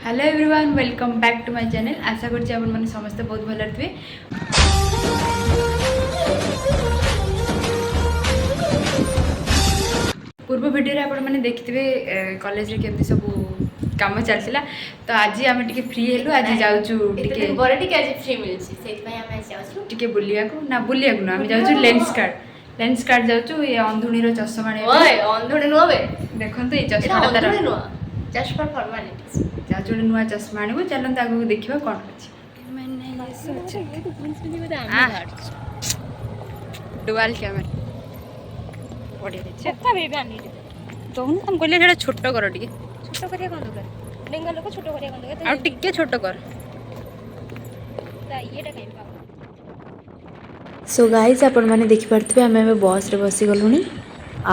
Hello everyone welcome back to my channel. आशा करछि आपण माने समस्त बहुत भल थे। पूर्व वीडियो रे आपण माने देखिथिबे कॉलेज रे केमती सब काम चलतिला। तो आज आम टिके फ्री हेलु। आज जाउछु टिके बरे टिके आज फ्री मिलछि सेति पय हम जाउछु टिके बुलिया को ना हम जाउछु लेंस कार्ड जाउछु। ये अंधुणी रो चश्मा ने ओए अंधुणी नो बे देखंतु ये चश्मा तार नो जस्ट फॉर फॉर्मालिटीज जाउछु नुवा चश्मा आनिबो। चलन तागु देखिबा कोन अछि। डुअल कैमरा बढ़िया छोटा बेबी आनी दोन हम कहले जेटा छोट कर टिके छोट करिया कोन दरकार डेंगा लोक छोट करिया कोन दरकार आ टिके छोट कर ता येटा काई पाव। सो गाइज आपण मैंने देखिपे आम बस रे बसी गलुनी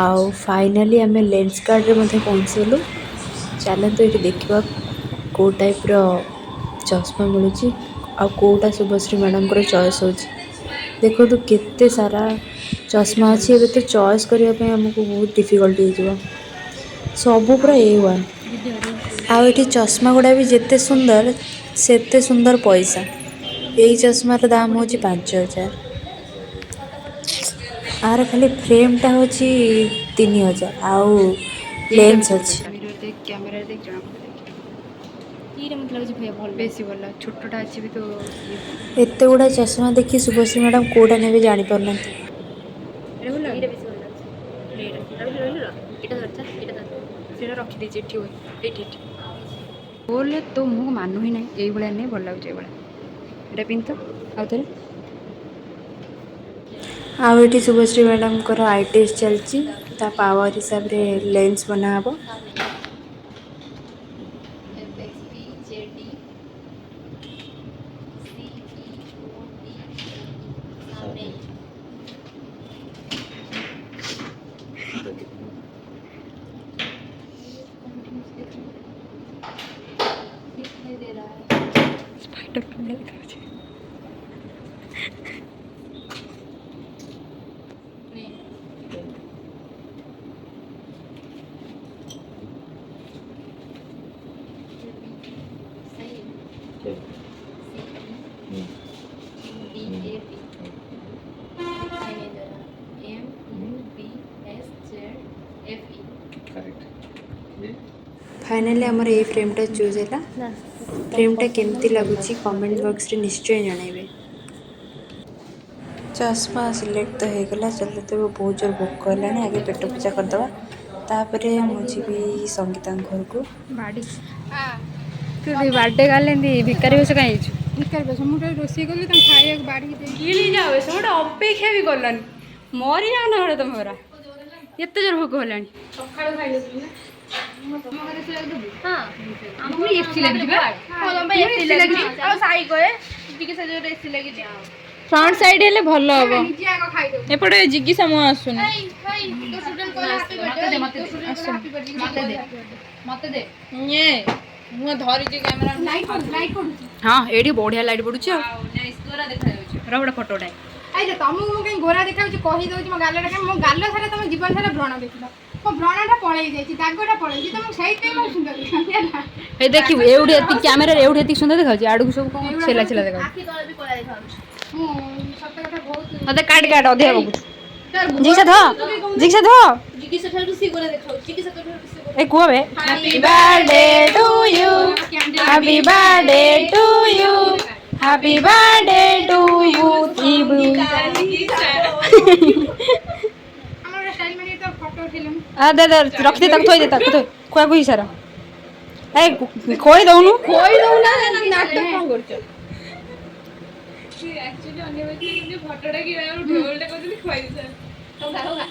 आउ फाइनाली आम लेंस कार्ड रे मध्य पहुँचीगलु। चलते ये देखा कौ टाइप चश्मा मिलूँ आ कौटा शुभश्री मैडम को चॉइस हो। देखो तो केते सारा चश्मा अच्छी ए तो चॉइस करने आमको बहुत डिफिकल्टी हो सब पूरा A1 आउ चश्मा गुड़ा भी जिते सुंदर सेते सुंदर पैसा। यही चश्मार दाम हो 5,000 आर खाली फ्रेमटा हूँ 3,000 आउ लेंस अच्छी कैमरा देख जना कीरे मत लागछ भैया भल बेसी भल छोटटा अच्छी भी तो एत गुड़ा चश्मा देखी शुभश्री मैडम कौटा ने जानी पारना। रे भल एटा बेसी भल लागछ एटा रहिलो एटा धरछा एटा धर सेटा रखी दे जेठी होय एठी बोले तो मु मानु ही नहीं एई भला नहीं भल लागछ ए भला एटा पिन तो आ थरे आउ ये शुभश्री मैडम को आई टेस्ट चलती पावर हिसाब रे लेंस बना हबो। स्पाइडर मैन दिखा फाइनली आमर ये फ्रेमटा चूज है। फ्रेमटा केमती लगुच कमेंट बॉक्स रे निश्चय जनइबे। चश्मा सिलेक्ट तो होगला। चलते तो बहुत जोर भोक है आगे पेट पूजा करदे तापर मुझे भी संगीता घर को बाड़ी तू बर्थडे गाले भिकारी बेस कहीं भिकार बस मुझे रोषे कली खाया बाड़ी गिली जाओ से गोटे अपेक्षा भी कलानी मरी जाओ ना गोटे तुम घर एत जोर भोक होलानी सखाळो खाइलो हां हमको एसी लगी फ्रंट साइड हेले भल हम एपटे जिगी समय आसुनी हाँ ये बढ़िया लाइट पड़ुच गोटे फोटो तुमको कहीं गोरा देखा कहीदे मो गाल मो गाल सारा तुम जीवन सारा व्रण देख मो व्रणटा पलि जाइए दागटा पलि तुम से सुंदर देखिए एवढे कैमेरा एवढे सुंदर देखा आड़ को सब छेला छेला देखा मत काट काट अधिक बगुच जिक्सा धो ए कुआ बे happy birthday to you happy birthday to you happy birthday to you थीबू आ दे दे रख दे तक थोई दे तक तो कुआ को इशारा ए खोई दउनु ना नाटक कोन करछ एक्चुअली अन्य व्यक्ति फोटोटा की ढोलटा करथि खोई दे तो खा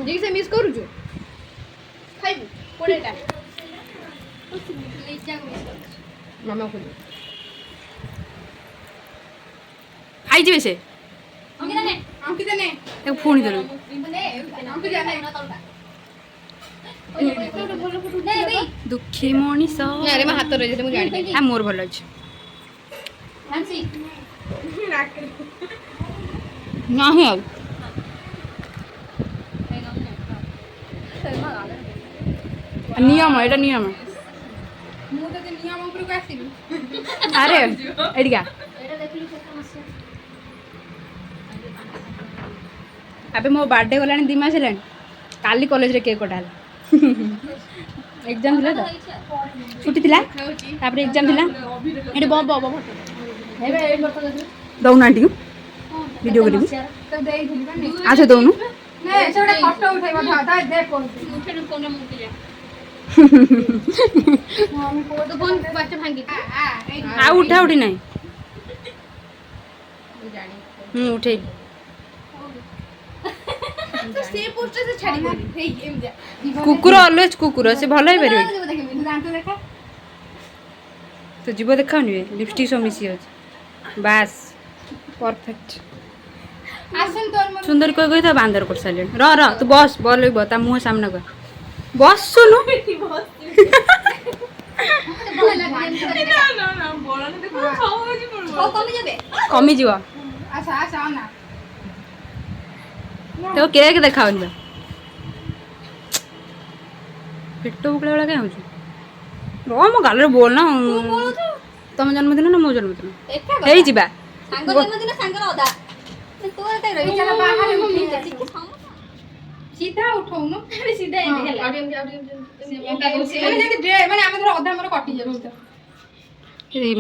जी से मिस करू छु खाइबू कोडेटा मामा को खाई जी से अंकिता ने एक फोन दे अंकिता ने दुखी मनीष अरे मैं हाथ रही मुझे जानी आ मोर भल अछि नहीं आउ नियम है, नियम है। ମୁଁ ତ ନିୟମ ଉପରକୁ ଆସିବି। ଆରେ ଏଠିକା ଏଇଟା ଦେଖିଲୁ କେତେ ହସ। ଏବେ ମୋ ବାର୍ଥଡେ ଗଲାଣି 2 ମାସ ହେଲାଣି। କାଲି କଲେଜରେ କେକ୍ କଟା ହେଲା। ଏକ୍ଜାମ୍ ଥିଲା ତ ଛୁଟି ଥିଲା ତାପରେ ଏକ୍ଜାମ୍ ଥିଲା ଏଠି ଦଉନାହାନ୍ତି ଭିଡ଼ିଓ କରିବୁ ତ ଦେଇଥିଲି ବା ନେଇ। ଆଛ ଦଉନୁ ନେ ସେ ଗୋଟେ ଫଟୋ ଉଠେଇବ ଧା ଦେ କହୁଛି। ଉଠେଇଲୁ ଫୋନରେ ମୁଁ ଉଠେଇଲା। ମମି ତୋ କହୁଛି ଫୋନ୍ ବାଟ ଭାଙ୍ଗି। ଆଉ ଉଠା ଉଠି ନାହିଁ ଉଠେଇଲି ତ ସେ ପୋଷ୍ଟର ସେ ଛାଡ଼ିବନି। ହେଇ ଏମିତି କୁକୁର ଅଲୱେଜ୍ କୁକୁର ସେ ଭଲ ହେଇପାରିବ କି? ଦାନ୍ତ ଦେଖା। ତ ଯିବ ଦେଖାଉନି ଲିପଷ୍ଟିକ୍ ସବୁ ମିଶି ଯାଉଛି ବାସ୍ ପରଫେକ୍ଟ ଆସନ୍ ତୋର ମୋର ସୁନ୍ଦର କହି ତା ବାନ୍ଦର କରିସାରିଲେଣି ର ତୁ ବସ୍ ବଲ୍ ବ ତା ମୁହଁ ସାମ୍ନା କର ବସୁନୁ କମିଯିବ ଆସ ଆସ ନା। ତ କେକ୍ ଦେଖାଉନି ବା ପେଟ ବୁକଳା ଭଳିଆ କାହିଁ ହଉଛୁ ର ମୋ ଗାଲରେ ବୋଲ ନା ତମ ଜନ୍ମଦିନ ନା ମୋ ଜନ୍ମଦିନ ହେଇଯିବା ସାଙ୍ଗ ଜନ୍ମଦିନ ସାଙ୍ଗର ଅଦା। ତୁ ଏତେ ବିଚାରା ବାହାରେ ଉଠି ଟିକେ ସିଧା ଉଠଉନୁ। ସିଧା ଏମିତି ହେଲା। ମାନେ ଯଦି ମାନେ ଆମେ ଧର ଅଧା ଆମର କଟି ଯାଉଛି ତ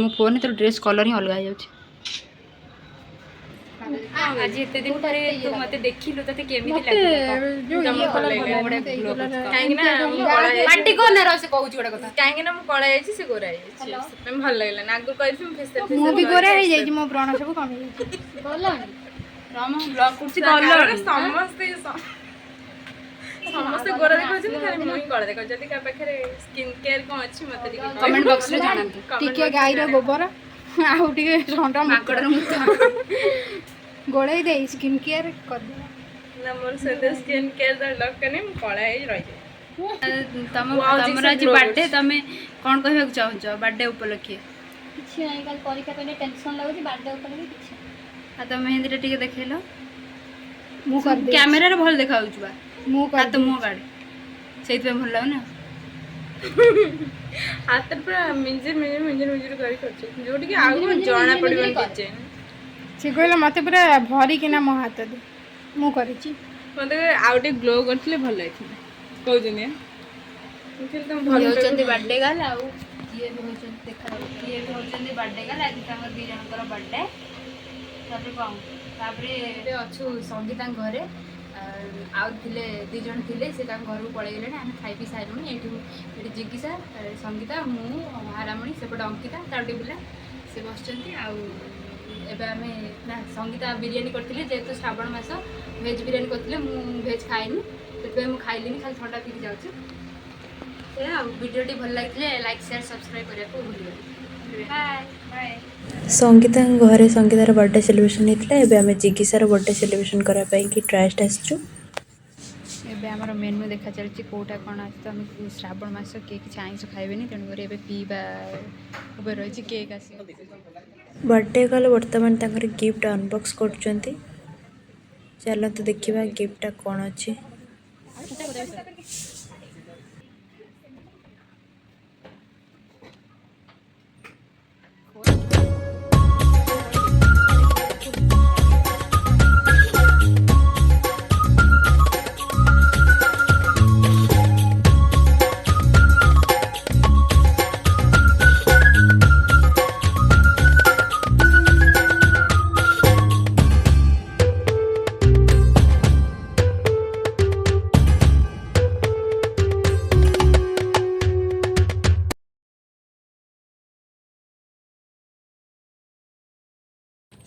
ମୋ ଫୋନରେ ତୋର ଡ୍ରେସ୍ କଲର୍ ହିଁ ଅଲଗା ହେଇଯାଉଛି ଆଜି ଏତେ ଦିନ ପରେ ତୁ ମତେ ଦେଖିଲୁ ତତେ କେମିତି ପାଟି କର ନା ସେ କହୁଛି ଗୋଟେ କଥା କାହିଁକି ନା ମୁଁ କଳା ଯାଇଛି ସେ ଗୋରା ହେଇଯାଇଛି ସେଥିପାଇଁ ଭଲ ଲାଗିଲାନି ଆଗରୁ କହିଥିଲି ମୁଁ ଫେସ୍ ମୁଁ ବି ଗୋରା ହେଇଯାଇଛି ମୋ ବ୍ରଣ ସବୁ କମି ଯାଇଛି। ଗଲଣି? ସମସ୍ତେ ଗୋରା ଦେଖାଉଛନ୍ତି ଖାଲି ମୁଁ ହିଁ କଳା ଦେଖାଉଛି ଯଦି କାହା ପାଖରେ ସ୍କିନ୍ କେୟାର କଣ ଅଛି ମତେ ଟିକେ କମେଣ୍ଟ ବକ୍ସରେ ଜଣାନ୍ତୁ ଟିକେ ଗାଈର ଗୋବର ଆଉ ଟିକେ ଷଣ୍ଢ ମାଙ୍କଡର ମୁତ ଗୋଳେଇ ଦେଇ ସ୍କିନ୍ କେୟାର କରିଦେବା। ନା ମୋର ସେମିତି ସ୍କିନ୍ କେୟାର ଦରକାର ନାହିଁ ମୁଁ କଳା ହେଇ ରହିଯାଏ। ତମର ଆଜି ବାର୍ଥଡେ ତମେ କ'ଣ କହିବାକୁ ଚାହୁଁଛ ବାର୍ଥଡେ ଉପଲକ୍ଷେ? କିଛି ନାହିଁ କାଲି ପରୀକ୍ଷା ପାଇଁ ଟେନସନ୍ ଲାଗୁଛି ବାର୍ଥଡେ ଉପରେ ବି କିଛି। ଆଉ ତମେ ମେହେନ୍ଦୀଟା ଟିକେ ଦେଖେଇଲ ମୁଁ କରିଦେବି କ୍ୟାମେରାରେ ଭଲ ଦେଖାଯାଉଛି ବା ମୁଁ ହାତ ମୁହଁ କାଢେ ସେଇଥିପାଇଁ ଭଲ ଲାଗୁନା ହାତରେ ପୁରା ମିଞ୍ଜିର କରି କରୁଛି ଯୋଉଠିକି ଆଉ ଜଣା ପଡ଼ିବନି ଡିଜାଇନ୍। ସେ କହିଲା ମତେ ପୁରା ଭରିକିନା ମୋ ହାତ ଦେ ମୁଁ କରିଛି। ମତେ ଆଉ ଟିକେ ଗ୍ଲୋ କରିଥିଲେ ଭଲ ହେଇଥିଲା କହୁଛନ୍ତି ହଉଛନ୍ତି ବାର୍ଥଡେ ଗାର୍ଲ ଆଉ କିଏ ବି ହଉଛନ୍ତି ଦେଖାଯାଉଛି କିଏ ବି ହଉଛନ୍ତି ବାର୍ଥଡେ ଗାର୍ଲ ଆଜି ତାଙ୍କର 2 ଜଣଙ୍କର ବାର୍ଥଡେ ତାପରେ କ'ଣ ତାପରେ ଏବେ ଅଛୁ ସଙ୍ଗୀତାଙ୍କ ଘରେ ଆଉ ଥିଲେ 2 ଜଣ ଥିଲେ ସେ ତାଙ୍କ ଘରକୁ ପଳେଇଗଲେଣି ଆମେ ଖାଇ ପିଇ ସାରିଲୁଣି ଏଠି ଜିଗି ସାର୍ ସଙ୍ଗୀତା ମୁଁ ହାରାମଣି ସେପଟେ ଅଙ୍କିତା ତାର ପିଲା ସେ ବସିଛନ୍ତି ଆଉ ଏବେ ଆମେ ନା ସଙ୍ଗୀତା ବିରିୟାନୀ କରିଥିଲେ ଯେହେତୁ ଶ୍ରାବଣ ମାସ ଭେଜ୍ ବିରିୟାନୀ କରିଥିଲେ ମୁଁ ଭେଜ୍ ଖାଇନି ସେଥିପାଇଁ ମୁଁ ଖାଇଲିନି ଖାଲି ଥଣ୍ଡା ପିଇକି ଯାଉଛି ସେ ଆଉ ଭିଡ଼ିଓଟି ଭଲ ଲାଗିଥିଲେ ଲାଇକ୍ ସେୟାର ସବସ୍କ୍ରାଇବ୍ କରିବାକୁ ଭୁଲିବେନି ବାଏ ବାଏ। ସଙ୍ଗୀତାଙ୍କ ଘରେ ସଙ୍ଗୀତାର ବର୍ଥଡେ ସେଲିବ୍ରେସନ୍ ହେଇଥିଲା ଏବେ ଆମେ ଜିଗିସାର ବର୍ଥଡେ ସେଲିବ୍ରେସନ୍ କରିବା ପାଇଁ କି ଟ୍ରାଏଷ୍ଟ ଆସିଛୁ। ଏବେ ଆମର ମେନୁ ଦେଖା ଚାଲିଛି କେଉଁଟା କ'ଣ ଅଛି ତ ଆମେ ଶ୍ରାବଣ ମାସ କିଏ କିଛି ଆଇଁଷ ଖାଇବେନି ତେଣୁକରି ଏବେ ପିଇବା ଉପରେ ରହିଛି କେକ୍ ଆସିବ ବର୍ଥଡେ ଗଲେ ବର୍ତ୍ତମାନ ତାଙ୍କର ଗିଫ୍ଟ ଅନବକ୍ସ କରୁଛନ୍ତି ଚାଲନ୍ତୁ ଦେଖିବା ଗିଫ୍ଟଟା କ'ଣ ଅଛି।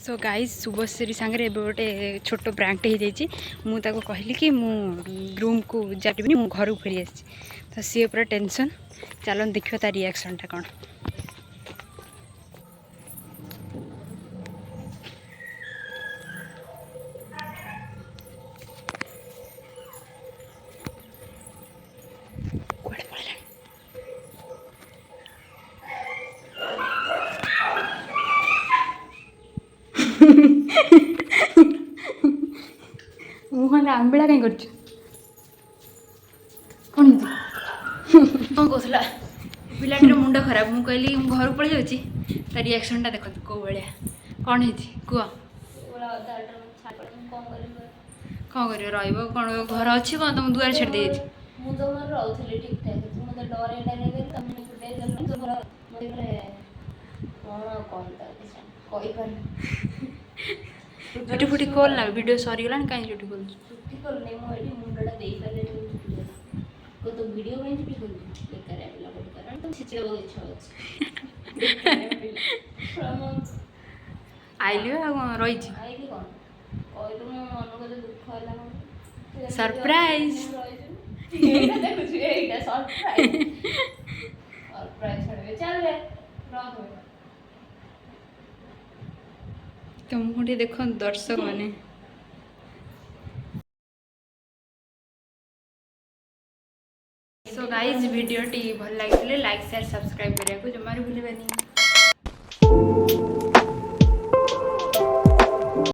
सो गाइज शुभश्री सागर एवं गोटे छोट ब्रांड हो जाइए कहली कि रूम को जाटिनी मु घर को फेरी आसी तो सी पूरा टेंशन चलो देखिए तार रिएक्शनटा कौन। मुहन आंबिला कहीं कर कौन कहला ପିଲାଟିର ମୁଣ୍ଡ ଖରାପ। ମୁଁ କହିଲି ମୁଁ ଘରକୁ ପଳେଇ ଯାଉଛି, ତା ରିଆକ୍ସନଟା ଦେଖନ୍ତୁ କେଉଁ ଭଳିଆ। କ'ଣ ହେଇଛି କୁହ? କ'ଣ କରିବ, ରହିବ କ'ଣ? ଘର ଅଛି କ'ଣ ତମ ଦୁଆରେ ଛାଡ଼ି ଦେଇଯାଇଛି? ମୁଁ ତମର ରହୁଥିଲି ଠିକ୍ ଠାକ୍, ମୋତେ ଡରେଇ ତମେ କଣ କହିପାରିବି। ଚୁଟି ଫୁଟି ଖୋଲ ନା, ଭିଡ଼ିଓ ସରିଗଲାଣି କାହିଁ ଚୁଟି ଖୋଲୁଛୁ? ଛୁଟି କରୁନି ମୁଁ ଏଠି ମୁଣ୍ଡଟା ଦେଇପାରିଲି ତ ଭିଡ଼ିଓ ପାଇଁ ଛୁଟି କରୁଛି ବେକାର ପିଲା ଗୋଟେ କାରଣ ତ ଛେଚିବାକୁ ଇଚ୍ଛା ହେଉଛି। ଆଇଲି ଆଉ କ'ଣ ରହିଛି? ଆଇଲି କ'ଣ କହିଲୁ, ମୋ ମନକୁ ତ ଦୁଃଖ ହେଲା। ସରପ୍ରାଇଜ୍। ଏଇଟା ଦେଖୁଛୁ, ଏଇଟା ସରପ୍ରାଇଜ୍। ସରପ୍ରାଇଜ୍ ଛାଡ଼ିବେ, ଚାଲେ ରଖ। ତମକୁ ଟିକେ ଦେଖନ୍ତୁ ଦର୍ଶକ ମାନେ। सो गाइज वीडियोटी भल लगी लाइक शेयर सब्सक्राइब करने को जमार भूलि।